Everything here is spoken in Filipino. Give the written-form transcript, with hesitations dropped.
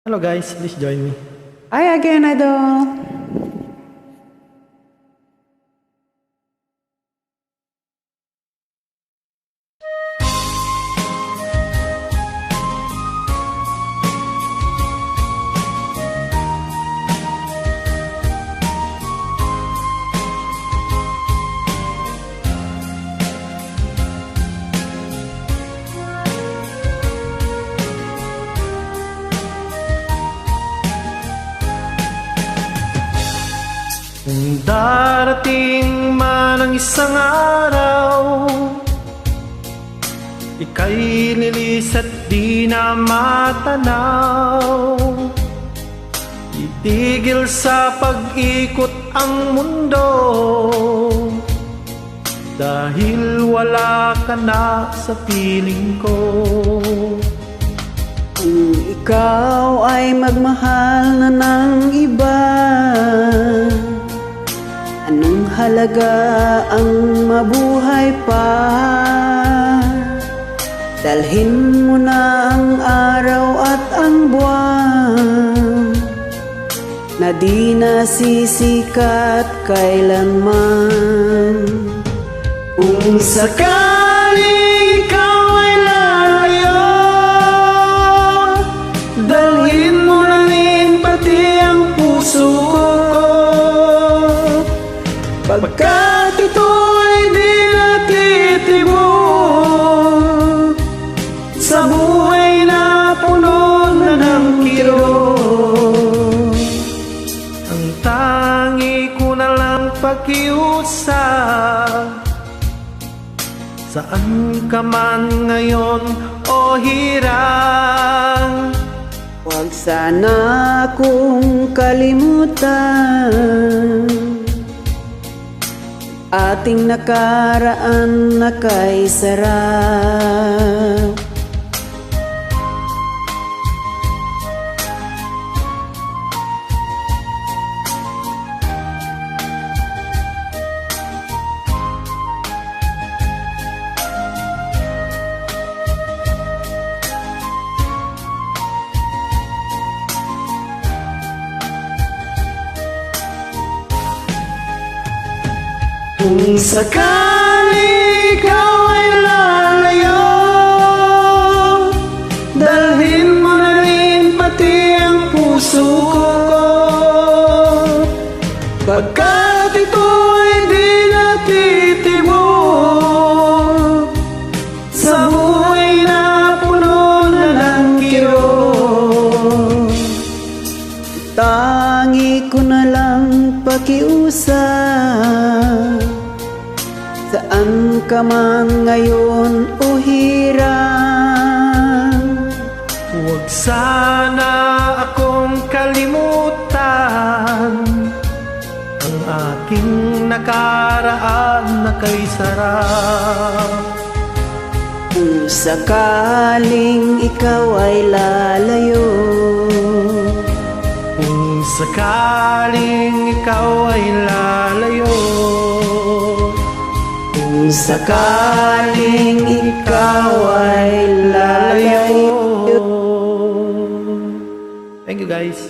Hello guys, please join me. Hi again, Idol. Kung darating man ang isang araw, ika'y lilis at di na matanaw. Itigil sa pag-ikot ang mundo, dahil wala ka na sa piling ko. Kung ikaw ay magmahal na ng iba, anong halaga ang mabuhay pa? Dalhin mo na ang araw at ang buwan, na di nasisikat kailanman. Kung sakaling ikaw ay lalayo, dalhin mo na rin pati ang puso ko, pagkat ito'y di natitibok sa buhay na puno na ng kirot. Ang tangi ko na lang pakiusap, saan ka man ngayon o hirang, Huwag sana akong kalimutan, ating nakaraan na kay sarap. Kung sakali ikaw ay lalayo, dalhin mo na rin pati ang puso ko, pagkat ito'y di natitibok sa buhay na puno na ng kirot. Tangi ko na lang pakiusap, saan ka man ngayon o hirang. Huwag sana akong kalimutan ang aking nakaraan na kay sarap. Kung sakaling ikaw ay lalayo, Kung sakaling ikaw ay lalayo, kung sakaling ikaw ay lalayo. Thank you guys.